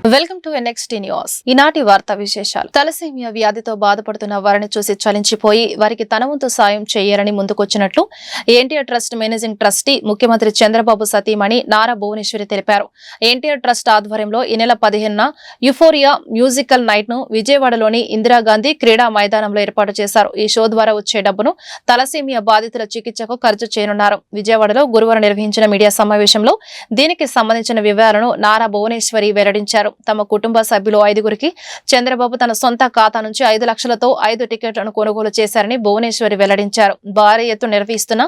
Welcome to NXT news. ఈనాటి వార్తా విశేషాలు. తలసేమియా వ్యాధితో బాధపడుతున్న వారిని చూసి చలించిపోయి వారికి తన వంతు సాయం చేయాలని ముందుకొచ్చినట్లు ఎన్టీఆర్ ట్రస్ట్ మేనేజింగ్ ట్రస్టీ ముఖ్యమంత్రి చంద్రబాబు సతీమణి నారా భువనేశ్వరి తెలిపారు. ఎన్టీఆర్ ట్రస్ట్ ఆధ్వర్యంలో ఈ నెల 15న యుఫోరియా మ్యూజికల్ నైట్ ను విజయవాడలోని ఇందిరాగాంధీ క్రీడా మైదానంలో ఏర్పాటు చేశారు. ఈ షో ద్వారా వచ్చే డబ్బును తలసేమియా బాధితుల చికిత్సకు ఖర్చు చేయనున్నారు. విజయవాడలో గురువారం నిర్వహించిన మీడియా సమావేశంలో దీనికి సంబంధించిన వివరాలను నారా భువనేశ్వరి వెల్లడించారు. తమ కుటుంబ సభ్యులు 5గురికి చంద్రబాబు తన సొంత ఖాతా నుంచి 5 లక్షలతో 5 టికెట్లను కొనుగోలు చేశారని భువనేశ్వరి వెల్లడించారు. భారీ ఎత్తున నిర్వహిస్తున్న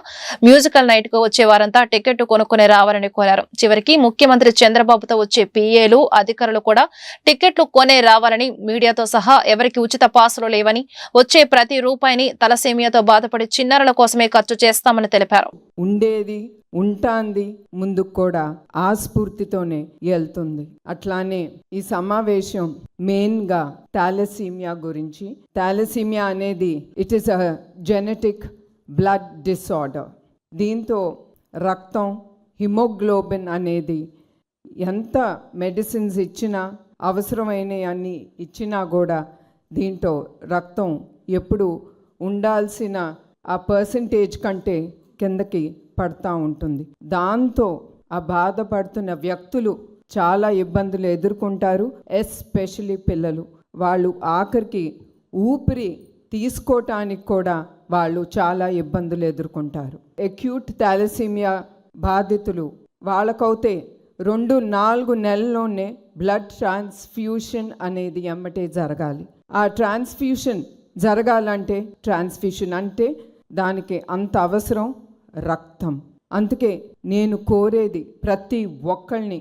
మ్యూజికల్ నైట్ కు వచ్చే వారంతా టికెట్ కొనుక్కునే రావాలని కోరారు. చివరికి ముఖ్యమంత్రి చంద్రబాబుతో వచ్చే పిఏలు అధికారులు కూడా టికెట్లు కొనే రావాలని, మీడియాతో సహా ఎవరికి ఉచిత పాసులు లేవని, వచ్చే ప్రతి రూపాయిని తలసేమియాతో బాధపడే చిన్నారుల కోసమే ఖర్చు చేస్తామని తెలిపారు. ఉండేది ఉంటాంది ముందుకు కూడా ఆ స్ఫూర్తితోనే వెళ్తుంది. అట్లానే ఈ సమావేశం మెయిన్గా థాలసీమియా గురించి. థాలసీమియా అనేది it is a genetic blood disorder. దీంతో రక్తం హిమోగ్లోబిన్ అనేది ఎంత మెడిసిన్స్ ఇచ్చినా, అవసరమైన అన్ని ఇచ్చినా కూడా దీంట్లో రక్తం ఎప్పుడు ఉండాల్సిన ఆ పర్సంటేజ్ కంటే కిందకి పడతా ఉంటుంది. దాంతో ఆ బాధపడుతున్న వ్యక్తులు చాలా ఇబ్బందులు ఎదుర్కొంటారు. ఎస్పెషలీ పిల్లలు. వాళ్ళు ఆఖరికి ఊపిరి తీసుకోవటానికి కూడా వాళ్ళు చాలా ఇబ్బందులు ఎదుర్కొంటారు. అక్యూట్ థాలసీమియా బాధితులు వాళ్ళకైతే 2-4 నెలల్లోనే బ్లడ్ ట్రాన్స్ఫ్యూషన్ అనేది ఎమ్మటే జరగాలి. ఆ ట్రాన్స్ఫ్యూషన్ జరగాలంటే ట్రాన్స్ఫ్యూషన్ అంటే దానికి అంత అవసరం రక్తం. అందుకే నేను కోరేది ప్రతి ఒక్కళ్ళని,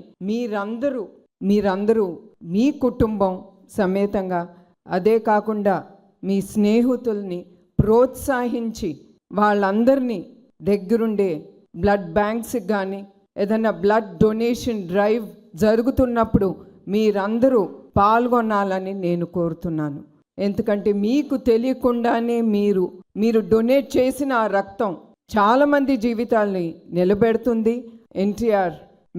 మీరందరూ మీ కుటుంబం సమేతంగా, అదే కాకుండా మీ స్నేహితుల్ని ప్రోత్సహించి వాళ్ళందరినీ దగ్గరుండే బ్లడ్ బ్యాంక్స్కి కానీ ఏదైనా బ్లడ్ డొనేషన్ డ్రైవ్ జరుగుతున్నప్పుడు మీరందరూ పాల్గొనాలని నేను కోరుతున్నాను. ఎందుకంటే మీకు తెలియకుండానే మీరు డొనేట్ చేసిన ఆ రక్తం చాలామంది జీవితాల్ని నిలబెడుతుంది. ఎన్టీఆర్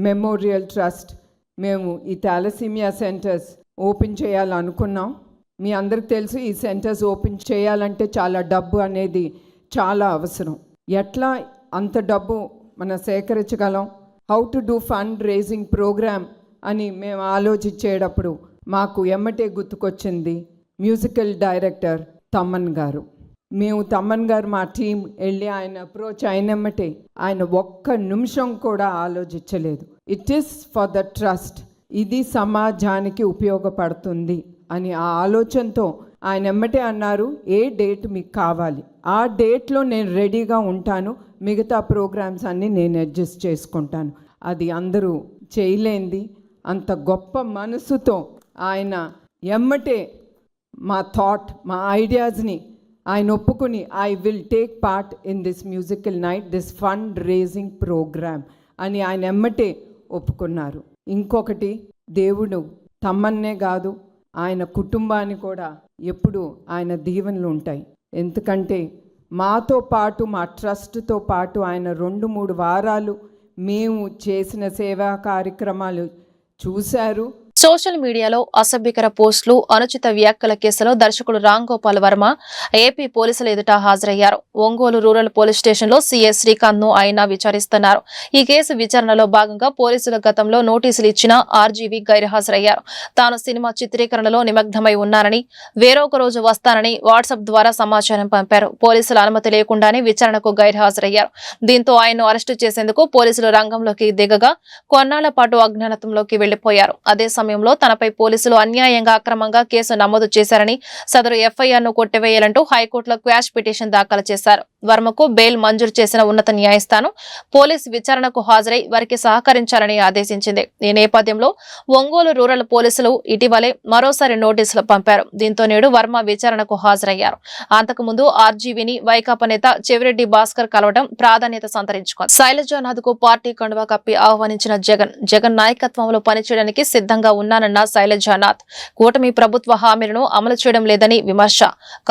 మెమోరియల్ ట్రస్ట్ మేము ఈ థాలసీమియా సెంటర్స్ ఓపెన్ చేయాలనుకున్నాం. మీ అందరికి తెలుసు, ఈ సెంటర్స్ ఓపెన్ చేయాలంటే చాలా డబ్బు అనేది చాలా అవసరం. ఎట్లా అంత డబ్బు మనం సేకరించగలం, how to do fund raising programme అని మేము ఆలోచించేటప్పుడు మాకు ఎమ్మటే గుర్తుకొచ్చింది మ్యూజికల్ డైరెక్టర్ తమ్మన్ గారు. మేము తమ్మన్ గారు మా టీం వెళ్ళి ఆయన అప్రోచ్ అయినమ్మటే ఆయన ఒక్క నిమిషం కూడా ఆలోచించలేదు. It is for the trust, ఇది సమాజానికి ఉపయోగపడుతుంది అని ఆ ఆలోచనతో ఆయన ఎమ్మటే అన్నారు, ఏ డేట్ మీకు కావాలి ఆ డేట్లో నేను రెడీగా ఉంటాను, మిగతా ప్రోగ్రామ్స్ అన్నీ నేను అడ్జస్ట్ చేసుకుంటాను. అది అందరూ చేయలేంది. అంత గొప్ప మనసుతో ఆయన ఎమ్మటే మా ఐడియాస్ని ఆయన ఒప్పుకుని I will take part in this musical night, this fund raising programme అని ఆయన ఎమ్మటే ఒప్పుకున్నారు. ఇంకొకటి, దేవుడు తమ్మన్నే కాదు ఆయన కుటుంబాన్ని కూడా ఎప్పుడు ఆయన దీవెనలు ఉంటాయి. ఎందుకంటే మాతో పాటు, మా ట్రస్ట్తో పాటు ఆయన 2-3 వారాలు మేము చేసిన సేవా కార్యక్రమాలు చూశారు. సోషల్ మీడియాలో అసభ్యకర పోస్టులు, అనుచిత వ్యాఖ్యల కేసులో దర్శకుడు రామ్ గోపాల్ వర్మ ఏపీ పోలీసుల ఎదుట హాజరయ్యారు. ఒంగోలు రూరల్ పోలీస్ స్టేషన్లో సీఐ శ్రీకాంత్ ను ఆయన విచారిస్తున్నారు. ఈ కేసు విచారణలో భాగంగా పోలీసుల గతంలో నోటీసులు ఇచ్చిన ఆర్జీవీ గైర్హాజరయ్యారు. తాను సినిమా చిత్రీకరణలో నిమగ్నమై ఉన్నానని, వేరొక రోజు వస్తానని వాట్సాప్ ద్వారా సమాచారం పంపారు. పోలీసుల అనుమతి లేకుండానే విచారణకు గైర్హాజరయ్యారు. దీంతో ఆయన్ను అరెస్టు చేసేందుకు పోలీసులు రంగంలోకి దిగగా కొన్నాళ్ల పాటు అజ్ఞానతంలోకి వెళ్లిపోయారు. అదే సమయంలో తనపై పోలీసులు అన్యాయంగా అక్రమంగా కేసు నమోదు చేశారని, సదరు ఎఫ్ఐఆర్ ను కొట్టివేయాలంటూ హైకోర్టులో క్వాష్ పిటిషన్ దాఖలు చేశారు. వర్మకు బెయిల్ మంజూరు చేసిన ఉన్నత న్యాయస్థానం పోలీసు విచారణకు హాజరై వారికి సహకరించాలని ఆదేశించింది. ఈ నేపథ్యంలో ఒంగోలు రూరల్ పోలీసులు ఇటీవలే మరోసారి నోటీసులు పంపారు. దీంతో నేడు వర్మ విచారణకు హాజరయ్యారు. అంతకుముందు ఆర్జీవీని వైకాపా నేత చెవిరెడ్డి భాస్కర్ కలవడం ప్రాధాన్యత సంతరించుకుంది. శైలజానాథ్ కు పార్టీ కండువా కప్పి ఆహ్వానించిన జగన్ నాయకత్వంలో పనిచేయడానికి సిద్ధంగా ఉన్నానన్న శైలజానాథ్ కూటమి ప్రభుత్వ హామీలను అమలు చేయడం లేదని విమర్శ.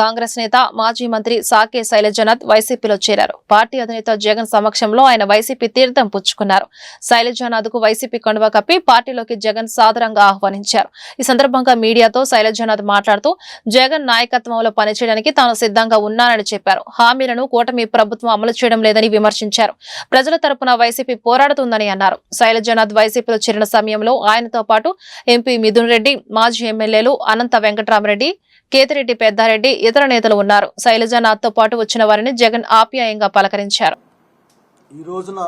కాంగ్రెస్ నేత మాజీ మంత్రి సాకే శైలజానాథ్ వైసీపీలో చేరారు. పార్టీ అధినేత జగన్ సమక్షంలో ఆయన వైసీపీ తీర్థం పుచ్చుకున్నారు. శైలజానాథ్కు వైసీపీ కండువా కప్పి పార్టీలోకి జగన్ సాదరంగా ఆహ్వానించారు. ఈ సందర్భంగా మీడియాతో శైలజానాథ్ మాట్లాడుతూ జగన్ నాయకత్వంలో పనిచేయడానికి తాను సిద్ధంగా ఉన్నానని చెప్పారు. హామీలను కూటమి ప్రభుత్వం అమలు చేయడం లేదని విమర్శించారు. ప్రజల తరపున వైసీపీ పోరాడుతుందని అన్నారు. శైలజానాథ్ వైసీపీలో చేరిన సమయంలో ఆయనతో పాటు ఎంపీ మిథున్ రెడ్డి, మాజీ ఎమ్మెల్యేలు అనంత వెంకటరామరెడ్డి, కేతిరెడ్డి పెద్దారెడ్డి, ఇతర నేతలు ఉన్నారు. శైలజానాథ్తో పాటు వచ్చిన వారిని జగన్ ఆప్యాయంగా పలకరించారు. ఈ రోజున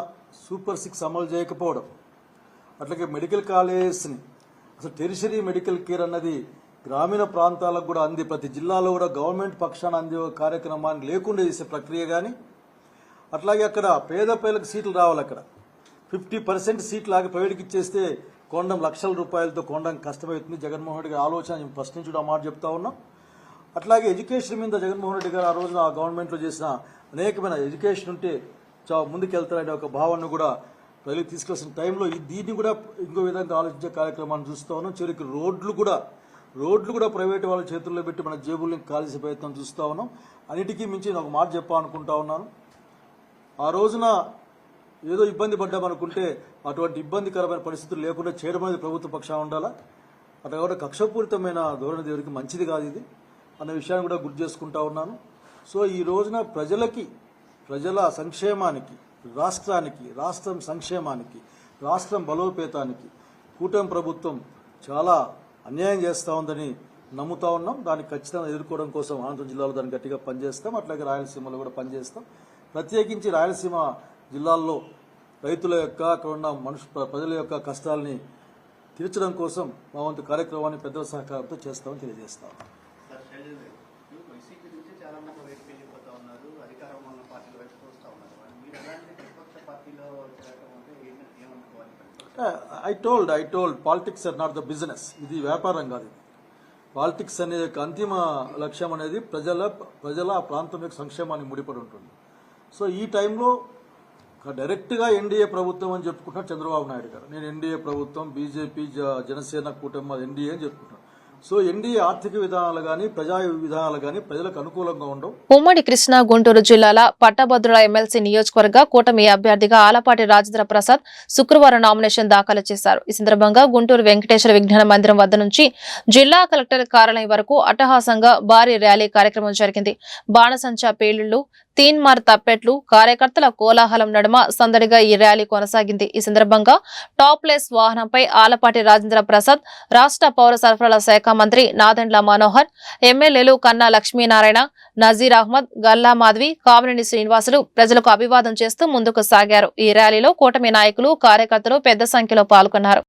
సూపర్ 6 అమలు చేయకపోవడం, అట్లాగే మెడికల్ కాలేజెస్ని అసలు టెరిషరీ మెడికల్ కేర్ అన్నది గ్రామీణ ప్రాంతాలకు కూడా అంది, ప్రతి జిల్లాలో కూడా గవర్నమెంట్ పక్షాన అందే కార్యక్రమాన్ని లేకుండా చేసే ప్రక్రియ కానీ, అట్లాగే అక్కడ పేద పేదలకు సీట్లు రావాలి. అక్కడ 50% సీట్లు లాగా ప్రైవేట్కి ఇచ్చేస్తే కొండం లక్షల రూపాయలతో కొండం కష్టమవుతుంది. జగన్మోహన్ రెడ్డి గారి ఆలోచన ప్రశ్నించడం మాట చెప్తా ఉన్నాం. అట్లాగే ఎడ్యుకేషన్ మీద జగన్మోహన్ రెడ్డి గారు ఆ రోజున ఆ గవర్నమెంట్లో చేసిన అనేకమైన ఎడ్యుకేషన్ ఉంటే ముందుకెళ్తారనే ఒక భావనను కూడా ప్రజలకు తీసుకొచ్చిన టైంలో దీన్ని కూడా ఇంకో విధంగా ఆలోచించే కార్యక్రమాన్ని చూస్తూ ఉన్నాం. చివరికి రోడ్లు కూడా ప్రైవేటు వాళ్ళ చేతుల్లో పెట్టి మన జేబుల్ని కాల్చే ప్రయత్నం చూస్తూ ఉన్నాం. అన్నిటికీ మించి నేను ఒక మాట చెప్పాలనుకుంటా ఉన్నాను. ఆ రోజున ఏదో ఇబ్బంది పడ్డామనుకుంటే అటువంటి ఇబ్బందికరమైన పరిస్థితులు లేకుండా చేయడం అనేది ప్రభుత్వ పక్షాన ఉండాలా. అట్లా కూడా కక్షపూరితమైన ధోరణి దేవుడికి మంచిది కాదు ఇది అన్న విషయాన్ని కూడా గుర్తు చేసుకుంటా ఉన్నాను. సో ఈ రోజున ప్రజల సంక్షేమానికి, రాష్ట్రం సంక్షేమానికి, రాష్ట్రం బలోపేతానికి కూటమి ప్రభుత్వం చాలా అన్యాయం చేస్తూ ఉందని నమ్ముతా ఉన్నాం. దాన్ని ఖచ్చితంగా ఎదుర్కోవడం కోసం అనంతపురం జిల్లాలో దాన్ని గట్టిగా పనిచేస్తాం. అట్లాగే రాయలసీమలో కూడా పనిచేస్తాం. ప్రత్యేకించి రాయలసీమ జిల్లాల్లో రైతుల యొక్క అక్కడ ఉన్న ప్రజల యొక్క కష్టాలని తీర్చడం కోసం మా వంతు కార్యక్రమాన్ని పెద్దల సహకారంతో చేస్తామని తెలియజేస్తాం. I told politics are not the business. ఇది వ్యాపారం కాదు. పాలిటిక్స్ అనే యొక్క అంతిమ లక్ష్యం అనేది ప్రజల ఆ ప్రాంతం యొక్క సంక్షేమానికి ముడిపడి ఉంటుంది. సో ఈ టైంలో డైరెక్ట్గా ఎన్డీఏ ప్రభుత్వం అని చెప్పుకుంటున్నారు చంద్రబాబు నాయుడు గారు. నేను ఎన్డీఏ ప్రభుత్వం, బీజేపీ, జనసేన కూటమి ఎన్డీఏ అని చెప్పుకుంటున్నాను. సో ఎన్డీఏ ఆర్థిక విధానాలు కానీ, ప్రజా విధానాలు కానీ ప్రజలకు అనుకూలంగా ఉండవు. ఉమ్మడి కృష్ణా, గుంటూరు జిల్లాల పట్టభద్రుల ఎమ్మెల్సీ నియోజకవర్గ కూటమి అభ్యర్థిగా ఆలపాటి రాజేంద్ర ప్రసాద్ శుక్రవారం నామినేషన్ దాఖలు చేశారు. ఈ సందర్భంగా గుంటూరు వెంకటేశ్వర విజ్ఞాన మందిరం వద్ద నుంచి జిల్లా కలెక్టర్ కార్యాలయం వరకు అట్టహాసంగా భారీ ర్యాలీ కార్యక్రమం జరిగింది. బాణసంచా పేలుళ్లు, తీన్మార్ తప్పెట్లు, కార్యకర్తల కోలాహలం నడుమ సందడిగా ఈ ర్యాలీ కొనసాగింది. ఈ సందర్భంగా టాప్లెస్ వాహనంపై ఆలపాటి రాజేంద్ర ప్రసాద్, రాష్ట్ర పౌర సరఫరాల శాఖ మంత్రి నాదెండ్ల మనోహర్, ఎమ్మెల్యేలు కన్నా లక్ష్మీనారాయణ, నజీర్ అహ్మద్, గల్లా మాధవి, కామినేని శ్రీనివాసులు ప్రజలకు అభివాదం చేస్తూ ముందుకు సాగారు. ఈ ర్యాలీలో కూటమి నాయకులు, కార్యకర్తలు పెద్ద సంఖ్యలో పాల్గొన్నారు.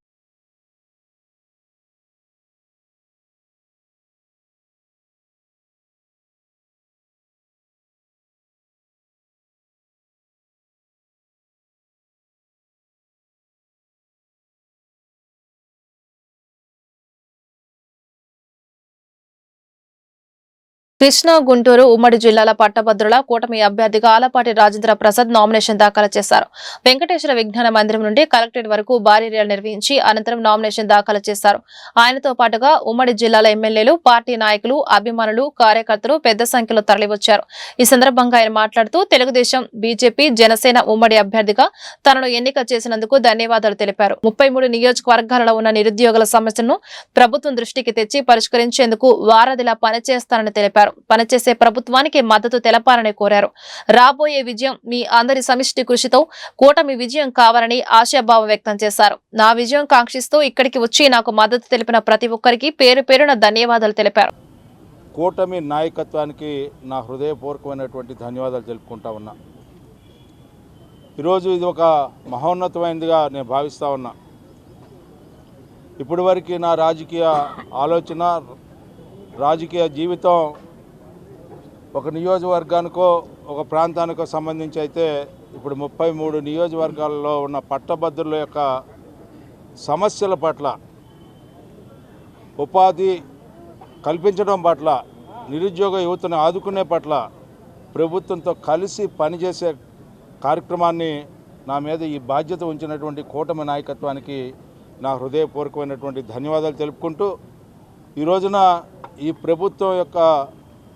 కృష్ణా, గుంటూరు ఉమ్మడి జిల్లాల పట్టభద్రుల కూటమి అభ్యర్థిగా ఆలపాటి రాజేంద్ర ప్రసాద్ నామినేషన్ దాఖలు చేశారు. వెంకటేశ్వర విజ్ఞాన మందిరం నుండి కలెక్టరేట్ వరకు భారీ ర్యాలీ నిర్వహించి అనంతరం నామినేషన్ దాఖలు చేశారు. ఆయనతో పాటుగా ఉమ్మడి జిల్లాల ఎమ్మెల్యేలు, పార్టీ నాయకులు, అభిమానులు, కార్యకర్తలు పెద్ద సంఖ్యలో తరలివచ్చారు. ఈ సందర్భంగా ఆయన మాట్లాడుతూ తెలుగుదేశం, బీజేపీ, జనసేన ఉమ్మడి అభ్యర్థిగా తనను ఎన్నిక చేసినందుకు ధన్యవాదాలు తెలిపారు. 33 నియోజకవర్గాలలో ఉన్న నిరుద్యోగుల సమస్యను ప్రభుత్వం దృష్టికి తెచ్చి పరిష్కరించేందుకు వారధిలా పనిచేస్తానని తెలిపారు. పనిచేసే ప్రభుత్వానికి మద్దతు తెలపాలని కోరారు. రాబోయే విజయం మీ అందరి సమిష్టి కృషితో కూటమి విజయం కావాలని ఆశాభావం వ్యక్తం చేశారు. నా విజయం కాంక్షిస్తూ ఇక్కడికి వచ్చి నాకు మద్దతు తెలిపిన ప్రతి ఒక్కరికి పేరు పేరున ధన్యవాదాలు తెలిపారు. కూటమి నాయకత్వానికి నా హృదయపూర్వకమైనటువంటి ధన్యవాదాలు తెలుపుకుంటా ఉన్నా. ఈరోజు ఇది ఒక మహోన్నతమైనదిగా నేను భావిస్తూ ఉన్నా. ఇప్పటివరకు నా రాజకీయ ఆలోచన, రాజకీయ జీవితం ఒక నియోజకవర్గానికో ఒక ప్రాంతానికో సంబంధించి అయితే ఇప్పుడు 33 నియోజకవర్గాల్లో ఉన్న పట్టభద్రుల యొక్క సమస్యల పట్ల, ఉపాధి కల్పించడం పట్ల, నిరుద్యోగ యువతను ఆదుకునే పట్ల ప్రభుత్వంతో కలిసి పనిచేసే కార్యక్రమాన్ని నా మీద ఈ బాధ్యత ఉంచినటువంటి కూటమి నాయకత్వానికి నా హృదయపూర్వకమైనటువంటి ధన్యవాదాలు తెలుపుకుంటూ, ఈ రోజున ఈ ప్రభుత్వం యొక్క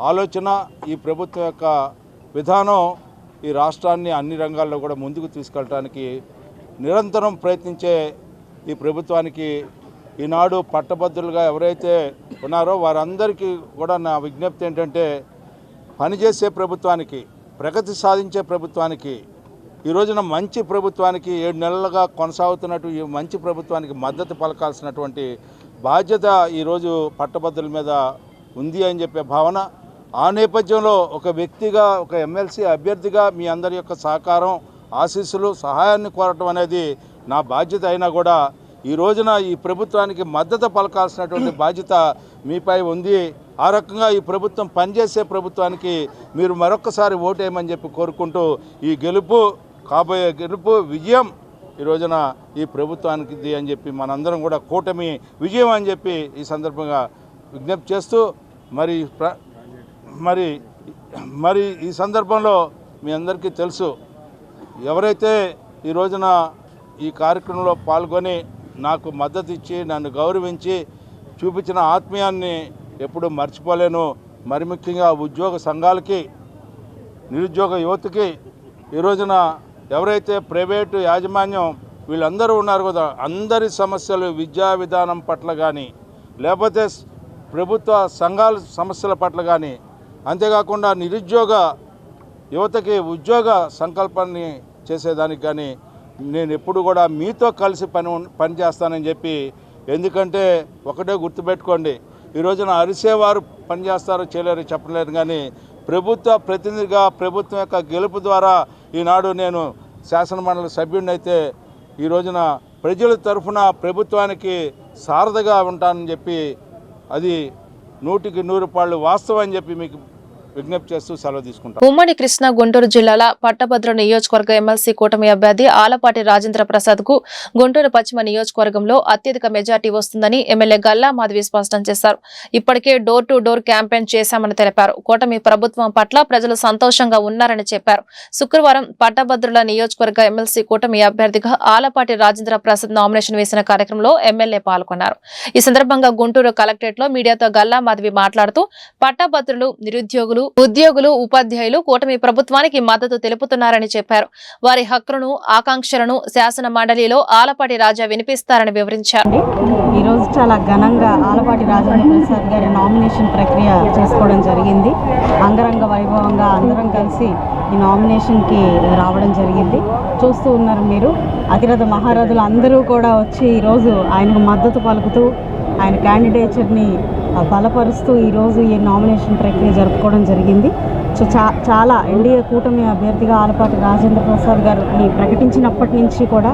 ఆలోచన, ఈ ప్రభుత్వం యొక్క విధానం ఈ రాష్ట్రాన్ని అన్ని రంగాల్లో కూడా ముందుకు తీసుకెళ్ళడానికి నిరంతరం ప్రయత్నించే ఈ ప్రభుత్వానికి ఈనాడు పట్టభద్రులుగా ఎవరైతే ఉన్నారో వారందరికీ కూడా నా విజ్ఞప్తి ఏంటంటే, పనిచేసే ప్రభుత్వానికి, ప్రగతి సాధించే ప్రభుత్వానికి, ఈ రోజున మంచి ప్రభుత్వానికి 7 నెలలుగా కొనసాగుతున్నట్టు ఈ మంచి ప్రభుత్వానికి మద్దతు పలకాల్సినటువంటి బాధ్యత ఈరోజు పట్టభద్రుల మీద ఉంది అని చెప్పే భావన. ఆ నేపథ్యంలో ఒక వ్యక్తిగా, ఒక ఎమ్మెల్సీ అభ్యర్థిగా మీ అందరి యొక్క సహకారం, ఆశీస్సులు, సహాయాన్ని కోరటం అనేది నా బాధ్యత అయినా కూడా ఈ రోజున ఈ ప్రభుత్వానికి మద్దతు పలకాల్సినటువంటి బాధ్యత మీపై ఉంది. ఆ రకంగా ఈ ప్రభుత్వం పనిచేసే ప్రభుత్వానికి మీరు మరొక్కసారి ఓటేయమని చెప్పి కోరుకుంటూ, ఈ కాబోయే గెలుపు విజయం ఈ రోజున ఈ ప్రభుత్వానికి అని చెప్పి మనందరం కూడా కూటమి విజయం అని చెప్పి ఈ సందర్భంగా విజ్ఞప్తి చేస్తూ, మరి ఈ సందర్భంలో మీ అందరికీ తెలుసు, ఎవరైతే ఈ రోజున ఈ కార్యక్రమంలో పాల్గొని నాకు మద్దతు ఇచ్చి నన్ను గౌరవించి చూపించిన ఆత్మీయాన్ని ఎప్పుడూ మర్చిపోలేను. మరి ముఖ్యంగా ఉద్యోగ సంఘాలకి, నిరుద్యోగ యువతకి, ఈ రోజున ఎవరైతే ప్రైవేటు యాజమాన్యం వీళ్ళందరూ ఉన్నారు కదా, అందరి సమస్యలు, విద్యా విధానం పట్ల కానీ, లేకపోతే ప్రభుత్వ సంఘాల సమస్యల పట్ల కానీ, అంతేకాకుండా నిరుద్యోగ యువతకి ఉద్యోగ సంకల్పాన్ని చేసేదానికి కానీ నేను ఎప్పుడు కూడా మీతో కలిసి పనిచేస్తానని చెప్పి. ఎందుకంటే ఒకటే గుర్తుపెట్టుకోండి, ఈ రోజున అరిసేవారు పనిచేస్తారో చేయలేరో చెప్పలేరు, కానీ ప్రభుత్వ ప్రతినిధిగా ప్రభుత్వం యొక్క గెలుపు ద్వారా ఈనాడు నేను శాసనమండలి సభ్యుడినైతే ఈ రోజున ప్రజల తరఫున ప్రభుత్వానికి సారథిగా ఉంటానని చెప్పి అది 100కి 100 వాస్తవం అని చెప్పి మీకు విజ్ఞప్తి చేస్తూ సెలవు తీసుకుంటాం. ఉమ్మడి కృష్ణా గుంటూరు జిల్లాల పట్టభద్ర నియోజకవర్గ ఎమ్మెల్సీ కూటమి అభ్యర్థి ఆలపాటి రాజేంద్ర ప్రసాద్ కు గుంటూరు పశ్చిమ నియోజకవర్గంలో అత్యధిక మెజార్టీ వస్తుందని ఎమ్మెల్యే గల్లా మాధవి స్పష్టం చేశారు. ఇప్పటికే డోర్ టు డోర్ క్యాంపెయిన్ చేశామని తెలిపారు. కూటమి ప్రభుత్వం పట్ల ప్రజలు సంతోషంగా ఉన్నారని చెప్పారు. శుక్రవారం పట్టభద్రుల నియోజకవర్గ ఎమ్మెల్సీ కూటమి అభ్యర్థిగా ఆలపాటి రాజేంద్ర ప్రసాద్ నామినేషన్ వేసిన కార్యక్రమంలో ఎమ్మెల్యే పాల్గొన్నారు. ఈ సందర్భంగా గుంటూరు కలెక్టరేట్ లో మీడియాతో గల్లా మాధవి మాట్లాడుతూ, పట్టభద్రులు, నిరుద్యోగులు, ఉద్యోగులు, ఉపాధ్యాయులు కూటమి ప్రభుత్వానికి మద్దతు తెలుపుతున్నారని చెప్పారు. వారి హక్కులను, ఆకాంక్షలను శాసన మండలిలో ఆలపాటి రాజా వినిపిస్తారని వివరించారు. ఈ రోజు చాలా ఘనంగా ఆలపాటి రాజేంద్ర ప్రసాద్ గారి నామినేషన్ ప్రక్రియ చేసుకోవడం జరిగింది. అంగరంగ వైభవంగా అందరం కలిసి ఈ నామినేషన్కి రావడం జరిగింది. చూస్తూ ఉన్నారు మీరు, అతిరథ మహారథులు అందరూ కూడా వచ్చి ఈరోజు ఆయనకు మద్దతు పలుకుతూ ఆయన క్యాండిడేచర్ని బలపరుస్తూ ఈరోజు ఈ నామినేషన్ ప్రక్రియ జరుపుకోవడం జరిగింది. సో చాలా ఎన్డీఏ కూటమి అభ్యర్థిగా ఆలపాటి రాజేంద్ర ప్రసాద్ గారిని ప్రకటించినప్పటి నుంచి కూడా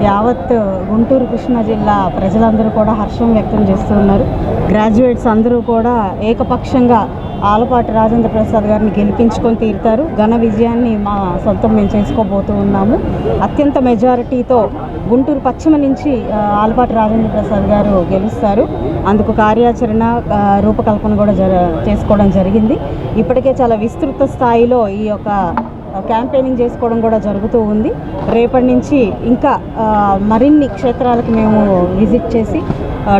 యావత్ గుంటూరు కృష్ణా జిల్లా ప్రజలందరూ కూడా హర్షం వ్యక్తం చేస్తూ ఉన్నారు. గ్రాడ్యుయేట్స్ అందరూ కూడా ఏకపక్షంగా ఆలపాటి రాజేంద్ర ప్రసాద్ గారిని గెలిపించుకొని తీరుతారు. ఘన విజయాన్ని మా సొంతం మేము చేసుకోబోతూ ఉన్నాము. అత్యంత మెజారిటీతో గుంటూరు పశ్చిమ నుంచి ఆలపాటి రాజేంద్ర ప్రసాద్ గారు గెలుస్తారు. అందుకు కార్యాచరణ రూపకల్పన కూడా చేసుకోవడం జరిగింది. ఇప్పటికే చాలా విస్తృత స్థాయిలో ఈ యొక్క క్యాంపెయినింగ్ చేసుకోవడం కూడా జరుగుతూ ఉంది. రేపటి నుంచి ఇంకా మరిన్ని క్షేత్రాలకు మేము విజిట్ చేసి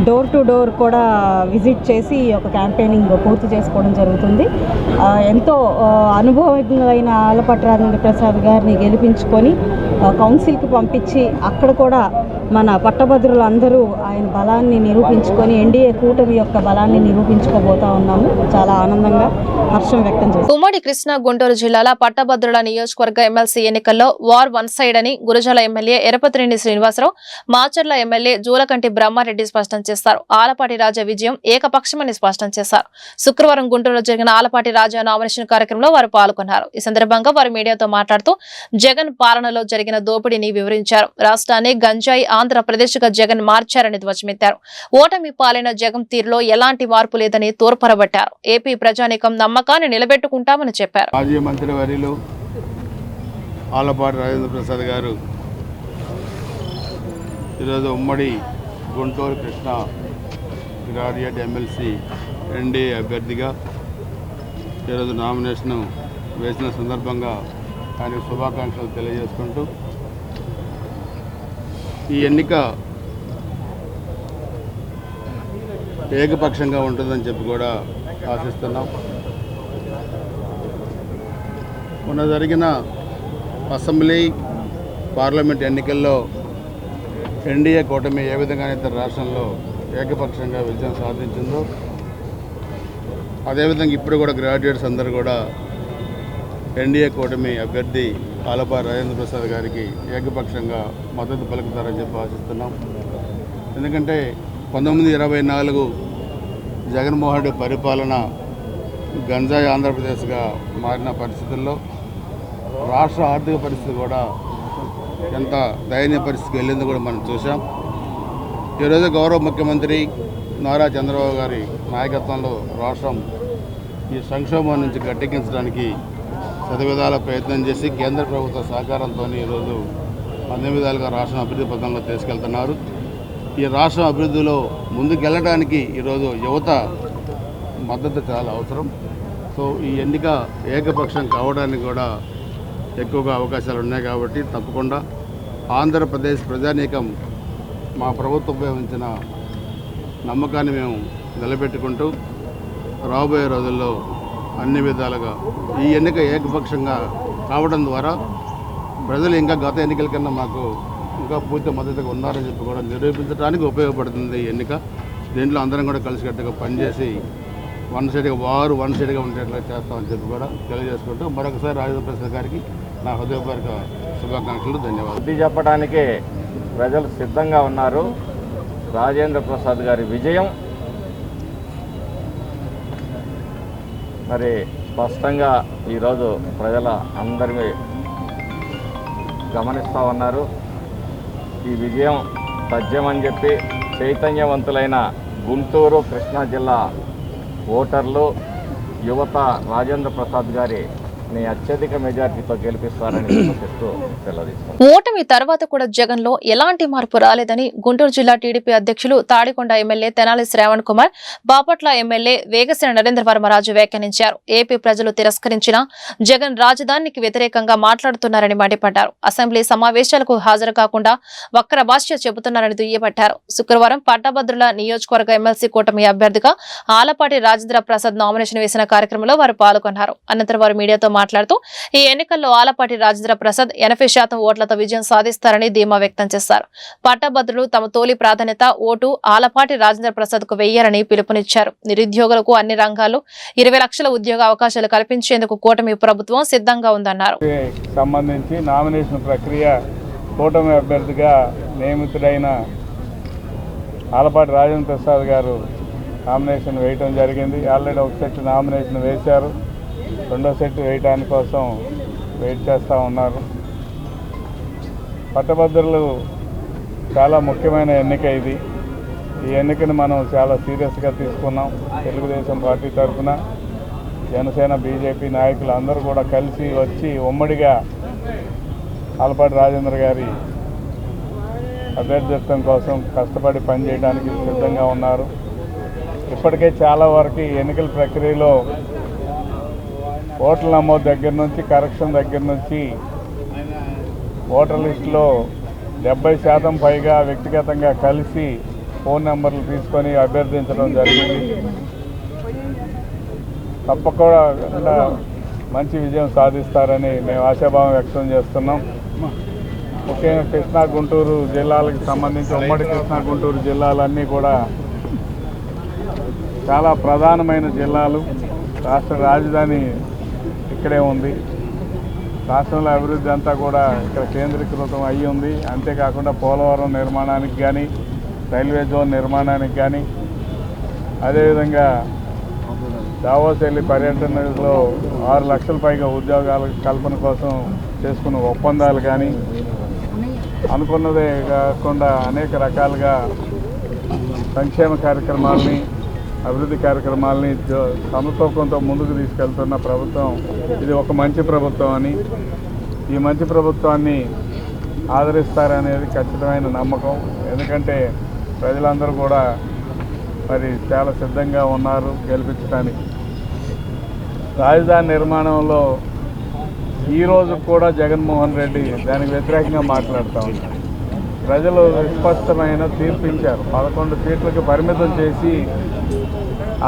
డోర్ టు డోర్ కూడా విజిట్ చేసి ఈ యొక్క క్యాంపెయినింగ్ పూర్తి చేసుకోవడం జరుగుతుంది. ఎంతో అనుభవజ్ఞులైన ఆలపాటి రాజేంద్ర ప్రసాద్ గారిని గెలిపించుకొని కౌన్సిల్కి పంపించి అక్కడ కూడా మన పట్టభద్రులు అందరూ ఆయన బలాన్ని నిరూపించుకొని ఎన్డీఏ కూటమి యొక్క బలాన్ని నిరూపించుకోబోతా ఉన్నాము. చాలా ఆనందంగా హర్షం వ్యక్తం చేస్తాం. ఉమ్మడి కృష్ణా గుంటూరు జిల్లాల పట్టభద్రుల నియోజకవర్గ ఎమ్మెల్సీ ఎన్నికల్లో వార్ వన్ సైడ్ అని గురజాల ఎమ్మెల్యే ఎరపతిరెడ్డి శ్రీనివాసరావు, మాచర్ల ఎమ్మెల్యే జూలకంటి బ్రహ్మారెడ్డి స్పష్టం చేశారు. ఆలపాటి రాజా విజయం ఏకపక్షమని స్పష్టం చేశారు. శుక్రవారం గుంటూరులో జరిగిన ఆలపాటి రాజా నామినేషన్ కార్యక్రమంలో వారు పాల్గొన్నారు. ఈ సందర్భంగా వారు మీడియాతో మాట్లాడుతూ జగన్ పాలనలో జరిగిన దోపిడీని వివరించారు. రాష్ట్రాన్ని గంజాయి ఆంధ్రప్రదేశ్ గా జగన్ మార్చారని ధ్వజమెత్తారు. ఓటమి పాలైన జగన్ తీరులో ఎలాంటి మార్పు లేదని తోర్పరబట్టారు. ఏపీ ప్రజానీకం నమ్మకాన్ని నిలబెట్టుకుంటామని చెప్పారు. మాజీ మంత్రి వర్యులు ఆలపాటి రాజేంద్ర ప్రసాద్ గారు ఈరోజు ఉమ్మడి Guntur Krishna graduate MLC NDA అభ్యర్థిగా ఈరోజు నామినేషన్ వేసిన సందర్భంగా ఆయనకు శుభాకాంక్షలు తెలియజేసుకుంటూ ఈ ఎన్నిక ఏకపక్షంగా ఉంటుందని చెప్పి కూడా ఆశిస్తున్నాం. మొన్న జరిగిన అసెంబ్లీ పార్లమెంట్ ఎన్నికల్లో ఎన్డీఏ కూటమి ఏ విధంగానైతే రాష్ట్రంలో ఏకపక్షంగా విజయం సాధించిందో అదేవిధంగా ఇప్పుడు కూడా గ్రాడ్యుయేట్స్ అందరూ కూడా ఎన్డీఏ కూటమి అభ్యర్థి ఆలపాటి రాజేంద్ర ప్రసాద్ గారికి ఏకపక్షంగా మద్దతు పలుకుతారని చెప్పి ఆశిస్తున్నాం. ఎందుకంటే 1924 జగన్మోహన్ రెడ్డి పరిపాలన గంజాయి ఆంధ్రప్రదేశ్గా మారిన పరిస్థితుల్లో రాష్ట్ర ఆర్థిక పరిస్థితి కూడా ఎంత దయనీయ పరిస్థితికి వెళ్ళిందో కూడా మనం చూసాం. ఈరోజు గౌరవ ముఖ్యమంత్రి నారా చంద్రబాబు గారి నాయకత్వంలో రాష్ట్రం ఈ సంక్షోభం నుంచి గట్టెక్కించడానికి శతవిధాల ప్రయత్నం చేసి కేంద్ర ప్రభుత్వ సహకారంతో ఈరోజు అన్ని విధాలుగా రాష్ట్రం అభివృద్ధి పథంలో తీసుకెళ్తున్నారు. ఈ రాష్ట్రం అభివృద్ధిలో ముందుకెళ్ళడానికి ఈరోజు యువత మద్దతు చాలా అవసరం. సో ఈ ఎన్నిక ఏకపక్షం కావడానికి కూడా ఎక్కువగా అవకాశాలు ఉన్నాయి కాబట్టి తప్పకుండా ఆంధ్రప్రదేశ్ ప్రజానీకం మా ప్రభుత్వంపై ఉంచిన నమ్మకాన్ని మేము నిలబెట్టుకుంటూ రాబోయే రోజుల్లో అన్ని విధాలుగా ఈ ఎన్నిక ఏకపక్షంగా కావడం ద్వారా ప్రజలు ఇంకా గత ఎన్నికల కన్నా మాకు ఇంకా పూర్తి మద్దతుగా ఉన్నారని చెప్పి కూడా నిరూపించడానికి ఉపయోగపడుతుంది ఈ ఎన్నిక. దీంట్లో అందరం కూడా కలిసికట్టుగా పనిచేసి వన్ సైడ్గా ఉండేట్లా చేస్తామని చెప్పి కూడా తెలియజేసుకుంటూ మరొకసారి రాజేంద్ర ప్రసాద్ గారికి నా హృదయపూర్వక శుభాకాంక్షలు, ధన్యవాదాలు. బుద్ధి చెప్పడానికి ప్రజలు సిద్ధంగా ఉన్నారు. రాజేంద్ర ప్రసాద్ గారి విజయం మరి స్పష్టంగా ఈరోజు ప్రజల అందరినీ గమనిస్తూ ఉన్నారు. ఈ విజయం తథ్యమని చెప్పి చైతన్యవంతులైన గుంటూరు, కృష్ణా జిల్లా ఓటర్లు, యువత రాజేంద్ర ప్రసాద్ గారిని అత్యధిక మెజార్టీతో గెలిపిస్తారని చెప్తూ సెలవుదిస్తున్నారు. ఓటమి తర్వాత కూడా జగన్ లో ఎలాంటి మార్పు రాలేదని గుంటూరు జిల్లా టీడీపీ అధ్యక్షులు తాడికొండ ఎమ్మెల్యే తెనాలి శ్రావణ్ కుమార్, బాపట్ల ఎమ్మెల్యే వేగశ్రీ నరేంద్ర వర్మరాజు వ్యాఖ్యానించారు. ఏపీ ప్రజలు తిరస్కరించిన జగన్ రాజధానికి వ్యతిరేకంగా మాట్లాడుతున్నారని మండిపడ్డారు. అసెంబ్లీ సమావేశాలకు హాజరు కాకుండా వక్ర భాష్య చెబుతున్నారని దుయ్యబట్టారు. శుక్రవారం పట్టభద్రుల నియోజకవర్గ ఎమ్మెల్సీ కూటమి అభ్యర్థిగా ఆలపాటి రాజేంద్ర ప్రసాద్ నామినేషన్ వేసిన కార్యక్రమంలో వారు పాల్గొన్నారు. అనంతరం వారు మీడియాతో మాట్లాడుతూ ఈ ఎన్నికల్లో ఆలపాటి రాజేంద్ర ప్రసాద్ 80% ఓట్లతో విజయం సాధిస్తారని ధీమా వ్యక్తం చేశారు. పట్టభద్రులు తమ తొలి ప్రాధాన్యత ఓటు ఆలపాటి రాజేంద్ర ప్రసాద్ కు వెయ్యారని పిలుపునిచ్చారు. నిరుద్యోగులకు అన్ని రంగాల్లో 20 లక్షల ఉద్యోగ అవకాశాలు కల్పించేందుకు కూటమి ప్రభుత్వం సిద్ధంగా ఉందన్నారు. సంబంధించి నామినేషన్ ప్రక్రియ కూటమి అభ్యర్థిగా నియమితుడైన ఆలపాటి రాజేంద్ర ప్రసాద్ గారు నామినేషన్ వేయటం జరిగింది. ఆల్రెడీ ఒక సెట్ నామినేషన్ వేశారు. రెండో సెట్ వేయటానికి కోసం వెయిట్ చేస్తూ ఉన్నారు. పట్టభద్రులు చాలా ముఖ్యమైన ఎన్నిక ఇది. ఈ ఎన్నికను మనం చాలా సీరియస్గా తీసుకున్నాం. తెలుగుదేశం పార్టీ తరఫున జనసేన, బీజేపీ నాయకులు అందరూ కూడా కలిసి వచ్చి ఉమ్మడిగా ఆలపాటి రాజేంద్ర గారి అభ్యర్థిత్వం కోసం కష్టపడి పనిచేయడానికి సిద్ధంగా ఉన్నారు. ఇప్పటికే చాలా వరకు ఎన్నికల ప్రక్రియలో ఓట్ల నమోదు దగ్గర నుంచి, కరెక్షన్ దగ్గర నుంచి ఓటర్ లిస్టులో 70% పైగా వ్యక్తిగతంగా కలిసి ఫోన్ నెంబర్లు తీసుకొని అభ్యర్థించడం జరిగింది. తప్పకుండా మంచి విజయం సాధిస్తారని మేము ఆశాభావం వ్యక్తం చేస్తున్నాం. ముఖ్యంగా కృష్ణా, గుంటూరు జిల్లాలకు సంబంధించి ఉమ్మడి కృష్ణా, గుంటూరు జిల్లాలన్నీ కూడా చాలా ప్రధానమైన జిల్లాలు. రాష్ట్ర రాజధాని ఇక్కడే ఉంది. రాష్ట్రంలో అభివృద్ధి అంతా కూడా ఇక్కడ కేంద్రీకృతం అయ్యి ఉంది. అంతేకాకుండా పోలవరం నిర్మాణానికి కానీ, రైల్వే జోన్ నిర్మాణానికి కానీ, అదేవిధంగా దావోస్ వెళ్ళి పర్యటనలో 6 లక్షల పైగా ఉద్యోగాల కల్పన కోసం చేసుకున్న ఒప్పందాలు కానీ, అనుకున్నదే కాకుండా అనేక రకాలుగా సంక్షేమ కార్యక్రమాలని, అభివృద్ధి కార్యక్రమాలని సమతూకంతో ముందుకు తీసుకెళ్తున్న ప్రభుత్వం ఇది ఒక మంచి ప్రభుత్వం అని, ఈ మంచి ప్రభుత్వాన్ని ఆదరిస్తారనేది ఖచ్చితమైన నమ్మకం. ఎందుకంటే ప్రజలందరూ కూడా మరి చాలా సిద్ధంగా ఉన్నారు గెలిపించడానికి. రాజధాని నిర్మాణంలో ఈరోజు కూడా జగన్మోహన్ రెడ్డి దానికి వ్యతిరేకంగా మాట్లాడుతూ ఉన్నారు. ప్రజలు స్పష్టమైన తీర్పిచ్చారు. 11 సీట్లకు పరిమితం చేసి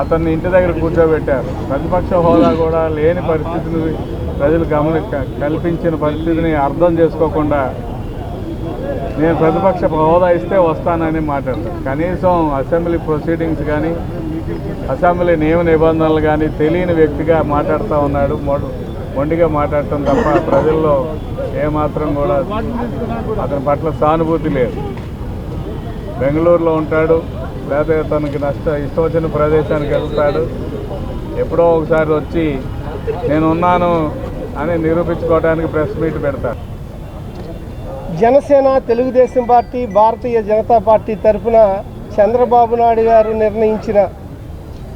అతన్ని ఇంటి దగ్గర కూర్చోబెట్టారు. ప్రతిపక్ష హోదా కూడా లేని పరిస్థితిని ప్రజలు కల్పించిన పరిస్థితిని అర్థం చేసుకోకుండా నేను ప్రతిపక్ష హోదా ఇస్తే వస్తానని మాట్లాడతాను. కనీసం అసెంబ్లీ ప్రొసీడింగ్స్ కానీ అసెంబ్లీ నియమ నిబంధనలు కానీ తెలియని వ్యక్తిగా మాట్లాడుతూ ఉన్నాడు. మొండిగా మాట్లాడటం తప్ప ప్రజల్లో ఏమాత్రం కూడా అతని పట్ల సానుభూతి లేదు. బెంగళూరులో ఉంటాడు, లేకపోతే తనకి ఇష్టం వచ్చిన ప్రదేశానికి వెళ్తాడు. ఎప్పుడో ఒకసారి వచ్చి నేనున్నాను అని నిరూపించుకోవడానికి ప్రెస్ మీట్ పెడతాడు. జనసేన, తెలుగుదేశం పార్టీ, భారతీయ జనతా పార్టీ తరఫున చంద్రబాబు నాయుడు గారు నిర్ణయించిన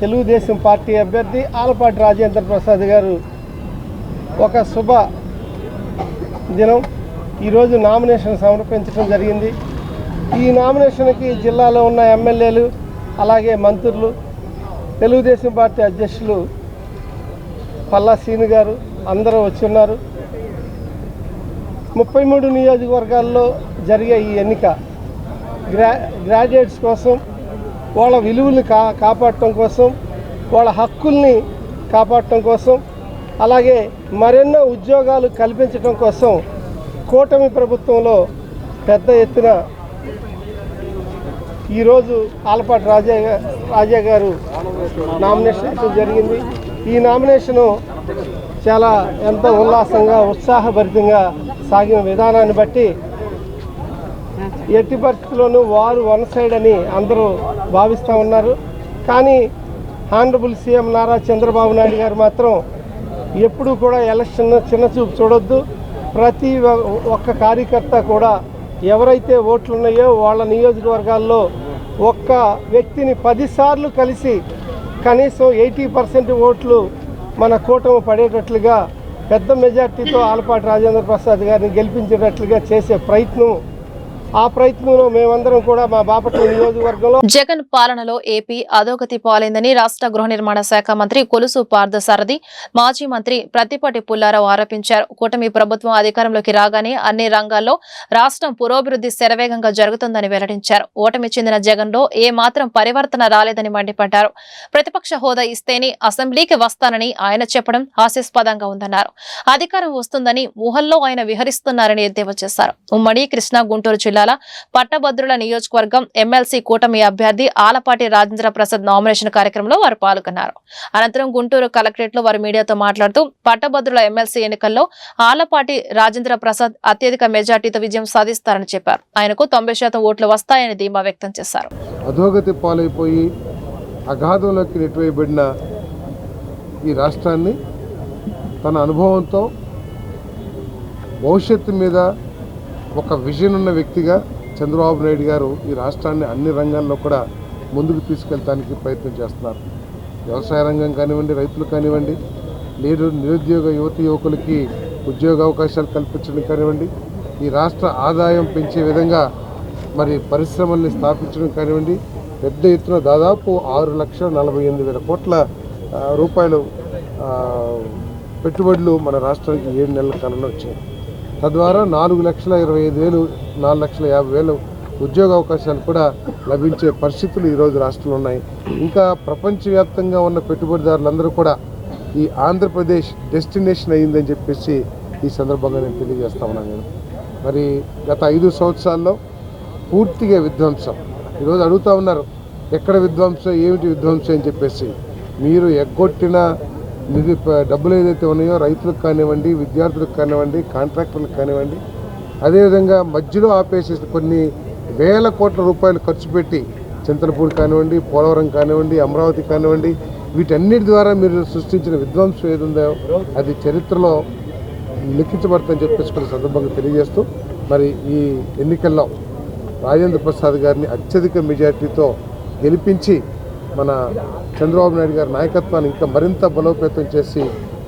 తెలుగుదేశం పార్టీ అభ్యర్థి ఆలపాటి రాజేంద్ర ప్రసాద్ గారు ఒక శుభ దినం ఈరోజు నామినేషన్ సమర్పించడం జరిగింది. ఈ నామినేషన్కి జిల్లాలో ఉన్న ఎమ్మెల్యేలు, అలాగే మంత్రులు, తెలుగుదేశం పార్టీ అధ్యక్షులు పల్లా శ్రీను గారు అందరూ వచ్చున్నారు. 33 నియోజకవర్గాల్లో జరిగే ఈ ఎన్నిక గ్రాడ్యుయేట్స్ కోసం, వాళ్ళ విలువల్ని కాపాడటం కోసం, వాళ్ళ హక్కుల్ని కాపాడటం కోసం, అలాగే మరెన్నో ఉద్యోగాలు కల్పించడం కోసం కూటమి ప్రభుత్వంలో పెద్ద ఎత్తున ఈరోజు ఆలపాటి రాజా గారు నామినేషన్ జరిగింది. ఈ నామినేషను చాలా ఎంతో ఉల్లాసంగా, ఉత్సాహభరితంగా సాగిన విధానాన్ని బట్టి ఎట్టి పరిస్థితుల్లోనూ వారు వన్ సైడ్ అని అందరూ భావిస్తూ ఉన్నారు. కానీ హానరబుల్ సీఎం నారా చంద్రబాబు నాయుడు గారు మాత్రం ఎప్పుడూ కూడా ఎలక్షన్ చిన్నచూపు చూడొద్దు. ప్రతి ఒక్క కార్యకర్త కూడా ఎవరైతే ఓట్లు ఉన్నాయో వాళ్ళ నియోజకవర్గాల్లో ఒక్క వ్యక్తిని 10 సార్లు కలిసి కనీసం 80% ఓట్లు మన కూటమి పడేటట్లుగా పెద్ద మెజార్టీతో ఆలపాటి రాజేంద్ర ప్రసాద్ గారిని గెలిపించేటట్లుగా చేసే ప్రయత్నం, ఆ ప్రయత్నంలో మేమందరం కూడా మా బాపట్ల నియోజకవర్గంలో జగన్ పాలనలో ఏపీ అధోగతి పాలైందని రాష్ట్ర గృహ నిర్మాణ శాఖ మంత్రి కొలుసు పార్థసారథి, మాజీ మంత్రి ప్రత్తిపాటి పుల్లారావు ఆరోపించారు. కూటమి ప్రభుత్వం అధికారంలోకి రాగానే అన్ని రంగాల్లో రాష్ట్రం పురోభివృద్ధి శరవేగంగా జరుగుతుందని వెల్లడించారు. ఓటమి చెందిన జగన్లో ఏ మాత్రం పరివర్తన రాలేదని మండిపడ్డారు. ప్రతిపక్ష హోదా ఇస్తేనే అసెంబ్లీకి వస్తానని ఆయన చెప్పడం హాస్యాస్పదంగా ఉందన్నారు. అధికారం వస్తుందని ఊహల్లో ఆయన విహరిస్తున్నారని ఎద్దేవా చేశారు. ఉమ్మడి కృష్ణా, గుంటూరు జిల్లా పట్టభద్రుల నియోజకవర్గం ఎమ్మెల్సీ కూటమి అభ్యర్థి ఆలపాటి రాజేంద్ర ప్రసాద్ నామినేషన్ కార్యక్రమంలో వారు పాల్గొన్నారు. అనంతరం గుంటూరు కలెక్టరేట్ లో వారు మీడియాతో మాట్లాడుతూ పట్టభద్రుల ఎమ్మెల్సీ ఎన్నికల్లో ఆలపాటి రాజేంద్ర ప్రసాద్ అత్యధిక మెజార్టీతో విజయం సాధిస్తారని చెప్పారు. ఆయనకు 90% ఓట్లు వస్తాయని ధీమా వ్యక్తం చేశారు. అధోగతి పాలైపోయి అగాధంలోకి నెట్టివేయబడిన ఈ రాష్ట్రాన్ని తన అనుభవంతో భవిష్యత్తు మీద ఒక విజన్ ఉన్న వ్యక్తిగా చంద్రబాబు నాయుడు గారు ఈ రాష్ట్రాన్ని అన్ని రంగాల్లో కూడా ముందుకు తీసుకెళ్ళడానికి ప్రయత్నం చేస్తున్నారు. వ్యవసాయ రంగం కానివ్వండి, రైతులు కానివ్వండి, లేదు నిరుద్యోగ యువకులకి ఉద్యోగ అవకాశాలు కల్పించడం కానివ్వండి, ఈ రాష్ట్ర ఆదాయం పెంచే విధంగా మరి పరిశ్రమల్ని స్థాపించడం కానివ్వండి, పెద్ద ఎత్తున దాదాపు 6,48,000 కోట్ల రూపాయలు పెట్టుబడులు మన రాష్ట్రానికి 7 నెలల కాలంలో వచ్చాయి. తద్వారా 4,25,000, 4,50,000 ఉద్యోగ అవకాశాలు కూడా లభించే పరిస్థితులు ఈరోజు రాష్ట్రంలో ఉన్నాయి. ఇంకా ప్రపంచవ్యాప్తంగా ఉన్న పెట్టుబడిదారులందరూ కూడా ఈ ఆంధ్రప్రదేశ్ డెస్టినేషన్ అయ్యిందని చెప్పేసి ఈ సందర్భంగా నేను తెలియజేస్తా ఉన్నాను. మరి గత 5 సంవత్సరాల్లో పూర్తిగా విధ్వంసం. ఈరోజు అడుగుతూ ఉన్నారు ఎక్కడ విధ్వంసం, ఏమిటి విధ్వంసం అని చెప్పేసి. మీరు ఎగ్గొట్టిన డబ్బులు ఏదైతే ఉన్నాయో రైతులకు కానివ్వండి, విద్యార్థులకు కానివ్వండి, కాంట్రాక్టర్లకు కానివ్వండి, అదేవిధంగా మధ్యలో ఆపేసేసి కొన్ని వేల కోట్ల రూపాయలు ఖర్చు పెట్టి చింతలపూడి కానివ్వండి, పోలవరం కానివ్వండి, అమరావతి కానివ్వండి, వీటన్నిటి ద్వారా మీరు సృష్టించిన విధ్వంసం ఏదుందో అది చరిత్రలో లిఖించబడతామని చెప్పేసి కొన్ని సందర్భంగా తెలియజేస్తూ మరి ఈ ఎన్నికల్లో రాజేంద్ర ప్రసాద్ గారిని అత్యధిక మెజార్టీతో గెలిపించి మన చంద్రబాబు నాయుడు గారి నాయకత్వాన్ని ఇంకా మరింత బలోపేతం చేసి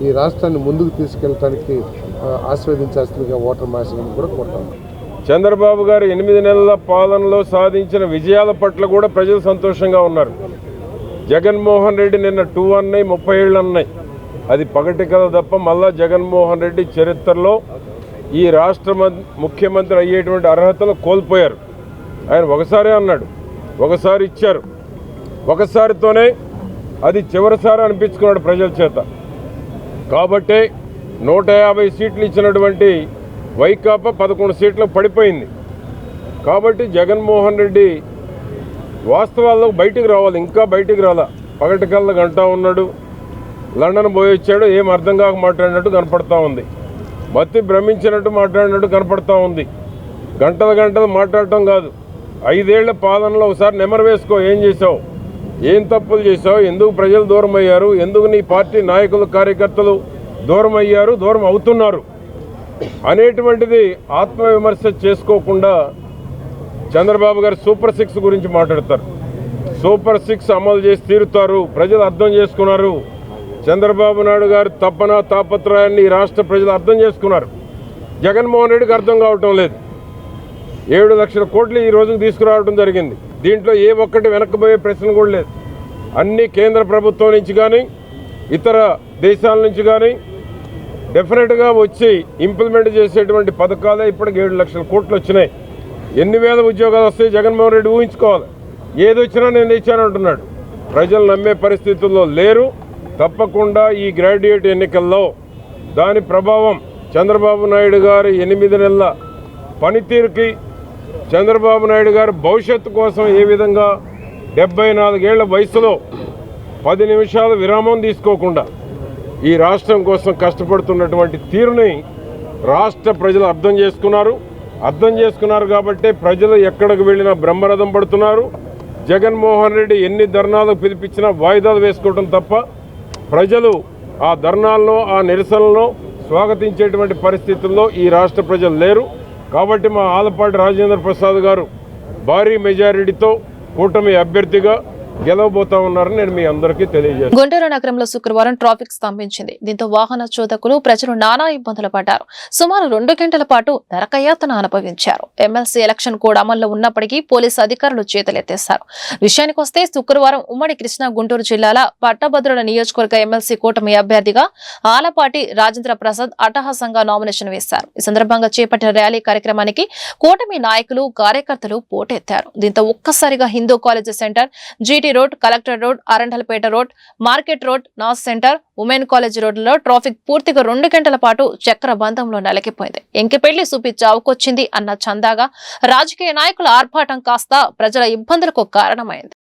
ఈ రాష్ట్రాన్ని ముందుకు తీసుకెళ్ళడానికి ఆశీర్వదించాల్సిందిగా ఓటర్ మహాశయులను కూడా కోరుతాను. చంద్రబాబు గారు 8 నెలల పాలనలో సాధించిన విజయాల పట్ల కూడా ప్రజలు సంతోషంగా ఉన్నారు. జగన్మోహన్ రెడ్డి నిన్న 2 అన్నాయి, 30 ఏళ్ళు అన్నాయి. అది పగటి కథ తప్ప మళ్ళా జగన్మోహన్ రెడ్డి చరిత్రలో ఈ రాష్ట్ర ముఖ్యమంత్రి అయ్యేటువంటి అర్హతలు కోల్పోయారు. ఆయన ఒకసారి అన్నాడు, ఒకసారి ఇచ్చారు, ఒకసారితోనే అది చివరిసారి అనిపించుకున్నాడు ప్రజల చేత. కాబట్టే 150 సీట్లు ఇచ్చినటువంటి వైకాపా 11 సీట్లకు పడిపోయింది. కాబట్టి జగన్మోహన్ రెడ్డి వాస్తవాల్లో బయటికి రావాలి, ఇంకా బయటికి రాలా. పగటికల్లా గంటా ఉన్నాడు, లండన్ పోయి వచ్చాడు, ఏం అర్థం కాక మాట్లాడినట్టు కనపడతా ఉంది, మత్తి భ్రమించినట్టు మాట్లాడినట్టు కనపడతా ఉంది. గంటలు మాట్లాడటం కాదు, 5 ఏళ్ల పాలనలో ఒకసారి నెమరు వేసుకో, ఏం చేసావు, ఏం తప్పులు చేసావు, ఎందుకు ప్రజలు దూరం అయ్యారు, ఎందుకు నీ పార్టీ నాయకులు కార్యకర్తలు దూరం అయ్యారు, దూరం అవుతున్నారు అనేటువంటిది ఆత్మవిమర్శ చేసుకోకుండా చంద్రబాబు గారు సూపర్ 6 గురించి మాట్లాడతారు. సూపర్ 6 అమలు చేసి తీరుతారు, ప్రజలు అర్థం చేసుకున్నారు. చంద్రబాబు నాయుడు గారు తపన తాపత్రయాన్ని ఈ రాష్ట్ర ప్రజలు అర్థం చేసుకున్నారు. జగన్మోహన్ రెడ్డికి అర్థం కావటం లేదు. 7 లక్షల కోట్లు ఈ రోజుకు తీసుకురావడం జరిగింది. దీంట్లో ఏ ఒక్కటి వెనక్కిపోయే ప్రశ్న కూడా లేదు. అన్ని కేంద్ర ప్రభుత్వం నుంచి కానీ ఇతర దేశాల నుంచి కానీ డెఫినెట్గా వచ్చి ఇంప్లిమెంట్ చేసేటువంటి పథకాలే ఇప్పటికి 7 లక్షల కోట్లు వచ్చినాయి. ఎన్ని వేల ఉద్యోగాలు వస్తాయి జగన్మోహన్ రెడ్డి ఊహించుకోవాలి. ఏది వచ్చినా నేను ఇచ్చానంటున్నాడు. ప్రజలు నమ్మే పరిస్థితుల్లో లేరు. తప్పకుండా ఈ గ్రాడ్యుయేట్ ఎన్నికల్లో దాని ప్రభావం చంద్రబాబు నాయుడు గారి 8 నెలల పనితీరుకి, చంద్రబాబు నాయుడు గారు భవిష్యత్తు కోసం ఏ విధంగా 74 ఏళ్ల వయసులో 10 నిమిషాల విరామం తీసుకోకుండా ఈ రాష్ట్రం కోసం కష్టపడుతున్నటువంటి తీరుని రాష్ట్ర ప్రజలు అర్థం చేసుకున్నారు కాబట్టే ప్రజలు ఎక్కడికి వెళ్ళినా బ్రహ్మరథం పడుతున్నారు. జగన్మోహన్ రెడ్డి ఎన్ని ధర్నాలకు పిలిపించినా వాయిదాలు వేసుకోవడం తప్ప ప్రజలు ఆ ధర్నాల్లో ఆ నిరసనలో స్వాగతించేటువంటి పరిస్థితుల్లో ఈ రాష్ట్ర ప్రజలు లేరు. కాబట్టి మా ఆలపాటి రాజేంద్ర ప్రసాద్ గారు భారీ మెజారిటీతో కూటమి అభ్యర్థిగా గెలవబోతా ఉన్నారని నేను మీ అందరికీ తెలియజేస్తాను. గుంటూరు నగరంలో శుక్రవారం ట్రాఫిక్ స్తంభించింది. దీంతో వాహన చోదకులు ప్రజలు నానా ఇబ్బందులు పడ్డారు. సుమారు 2 గంటల పాటు నరకయాతన అనుభవించారు. ఎమ్మెల్సీ ఎలక్షన్ కోడ్ అమల్లో ఉన్నప్పటికీ పోలీసు అధికారులు చేతులెత్తేశారు. విషయానికొస్తే శుక్రవారం ఉమ్మడి కృష్ణా గుంటూరు జిల్లాల పట్టభద్రుల నియోజకవర్గ ఎమ్మెల్సీ కూటమి అభ్యర్థిగా ఆలపాటి రాజేంద్ర ప్రసాద్ అట్టహాసంగా నామినేషన్ వేశారు. ఈ సందర్భంగా చేపట్టిన ర్యాలీ కార్యక్రమానికి కూటమి నాయకులు కార్యకర్తలు పోటెత్తారు. దీంతో ఒక్కసారిగా Hindu college centre, GT road, collector road, Arundelpet road, market road, Naaz centre, women college రోడ్లలో ట్రాఫిక్ పూర్తిగా 2 గంటల పాటు చక్ర బంధంలో నలిగిపోయింది. ఎంకిపెళ్లి సూపి చావుకొచ్చింది అన్న చందాగా రాజకీయ నాయకుల ఆర్భాటం కాస్త ప్రజల ఇబ్బందులకు కారణమైంది.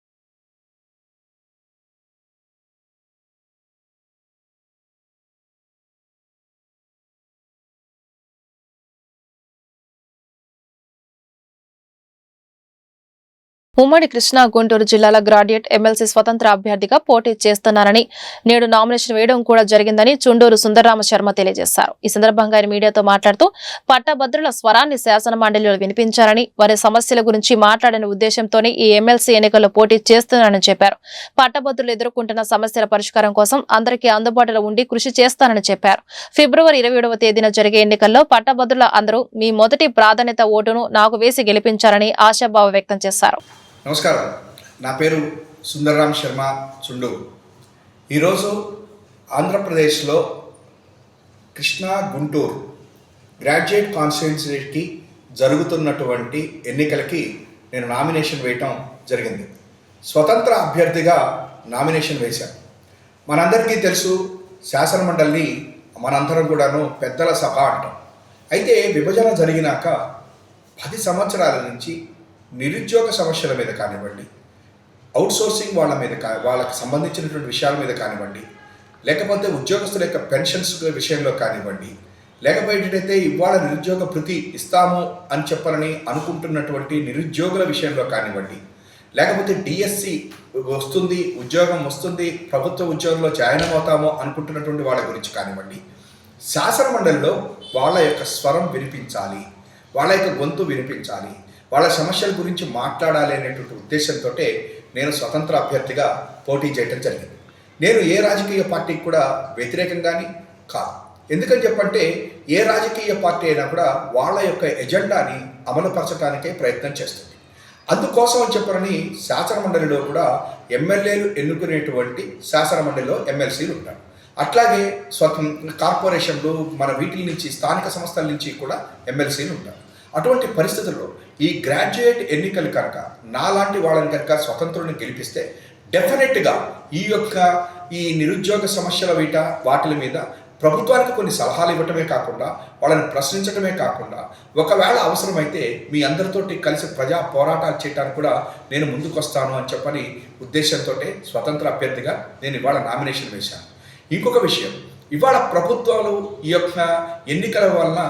ఉమ్మడి కృష్ణా గుంటూరు జిల్లాల గ్రాడ్యుయేట్ ఎమ్మెల్సీ స్వతంత్ర అభ్యర్థిగా పోటీ చేస్తున్నారని, నేడు నామినేషన్ వేయడం కూడా జరిగిందని చుండూరు సుందరరామ శర్మ తెలియజేశారు. ఈ సందర్భంగా ఆయన మీడియాతో మాట్లాడుతూ పట్టభద్రుల స్వరాన్ని శాసన మండలిలో వినిపించారని, వారి సమస్యల గురించి మాట్లాడిన ఉద్దేశంతోనే ఈ ఎమ్మెల్సీ ఎన్నికల్లో పోటీ చేస్తున్నారని చెప్పారు. పట్టభద్రులు ఎదుర్కొంటున్న సమస్యల పరిష్కారం కోసం అందరికీ అందుబాటులో ఉండి కృషి చేస్తానని చెప్పారు. ఫిబ్రవరి 27వ తేదీన జరిగే ఎన్నికల్లో పట్టభద్రుల అందరూ మీ మొదటి ప్రాధాన్యత ఓటును నాకు వేసి గెలిపించారని ఆశాభావం వ్యక్తం చేశారు. నమస్కారం, నా పేరు సుందరరామ శర్మ, చుండూరు. ఈరోజు ఆంధ్రప్రదేశ్లో కృష్ణా గుంటూరు గ్రాడ్యుయేట్ కాన్స్టిట్యున్సీకి జరుగుతున్నటువంటి ఎన్నికలకి నేను నామినేషన్ వేయటం జరిగింది. స్వతంత్ర అభ్యర్థిగా నామినేషన్ వేశాను. మనందరికీ తెలుసు, శాసనమండలిని మనందరం కూడాను పెద్దల సభ అంటాం. అయితే విభజన జరిగినాక 10 సంవత్సరాల నుంచి నిరుద్యోగ సమస్యల మీద కానివ్వండి, అవుట్సోర్సింగ్ వాళ్ళకి సంబంధించినటువంటి విషయాల మీద కానివ్వండి, లేకపోతే ఉద్యోగస్తుల యొక్క పెన్షన్స్ విషయంలో కానివ్వండి, లేకపోతే ఇవాళ నిరుద్యోగ భృతి ఇస్తాము అని చెప్పాలని అనుకుంటున్నటువంటి నిరుద్యోగుల విషయంలో కానివ్వండి, లేకపోతే డిఎస్సి వస్తుంది, ఉద్యోగం వస్తుంది, ప్రభుత్వ ఉద్యోగంలో జాయిన్ అవుతామో అనుకుంటున్నటువంటి వాళ్ళ గురించి కానివ్వండి, శాసనమండలిలో వాళ్ళ యొక్క స్వరం వినిపించాలి, వాళ్ళ యొక్క గొంతు వినిపించాలి, వాళ్ళ సమస్యల గురించి మాట్లాడాలి అనేటువంటి ఉద్దేశంతో నేను స్వతంత్ర అభ్యర్థిగా పోటీ చేయడం జరిగింది. నేను ఏ రాజకీయ పార్టీకి కూడా వ్యతిరేకంగాని కాదు. ఎందుకని చెప్పంటే ఏ రాజకీయ పార్టీ అయినా కూడా వాళ్ళ యొక్క ఎజెండాని అమలుపరచడానికే ప్రయత్నం చేస్తుంది. అందుకోసం అని చెప్పని శాసనమండలిలో కూడా ఎమ్మెల్యేలు ఎన్నుకునేటువంటి శాసనమండలిలో ఎమ్మెల్సీలు ఉంటారు. అట్లాగే కార్పొరేషన్లు మన వీటి నుంచి స్థానిక సంస్థల నుంచి కూడా ఎమ్మెల్సీలు ఉంటారు. అటువంటి పరిస్థితుల్లో ఈ గ్రాడ్యుయేట్ ఎన్నికలు కనుక నాలాంటి వాళ్ళని కనుక స్వతంత్రుని గెలిపిస్తే డెఫినెట్గా ఈ నిరుద్యోగ సమస్యల వాటి మీద ప్రభుత్వానికి కొన్ని సలహాలు ఇవ్వటమే కాకుండా వాళ్ళని ప్రశ్నించడమే కాకుండా ఒకవేళ అవసరమైతే మీ అందరితోటి కలిసి ప్రజా పోరాటాలు చేయడానికి కూడా నేను ముందుకొస్తాను అని చెప్పని ఉద్దేశంతో స్వతంత్ర అభ్యర్థిగా నేను ఇవాళ నామినేషన్ వేశాను. ఇంకొక విషయం, ఇవాళ ప్రభుత్వాలు ఈ యొక్క ఎన్నికల వలన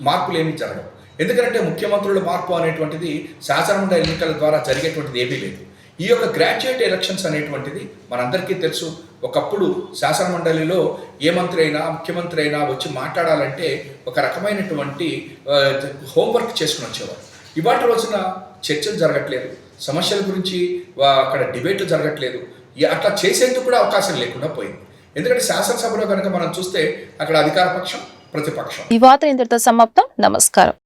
మార్పులు ఏమీ జరగవు. ఎందుకంటే ముఖ్యమంత్రుల మార్పు అనేటువంటిది శాసనమండలి ఎన్నికల ద్వారా జరిగేటువంటిది ఏమీ లేదు. ఈ యొక్క గ్రాడ్యుయేట్ ఎలక్షన్స్ అనేటువంటిది మనందరికీ తెలుసు. ఒకప్పుడు శాసనమండలిలో ఏ మంత్రి అయినా ముఖ్యమంత్రి అయినా వచ్చి మాట్లాడాలంటే ఒక రకమైనటువంటి హోంవర్క్ చేసుకుని వచ్చేవారు. ఇవాటి రోజున చర్చలు జరగట్లేదు, సమస్యల గురించి అక్కడ డిబేట్లు జరగట్లేదు. అట్లా చేసేందుకు కూడా అవకాశం లేకుండా పోయింది. ఎందుకంటే శాసనసభలో కనుక మనం చూస్తే అక్కడ అధికార పక్షం, ప్రతిపక్షం. ఈ వార్త ఇంతటితో సమాప్తం. నమస్కారం.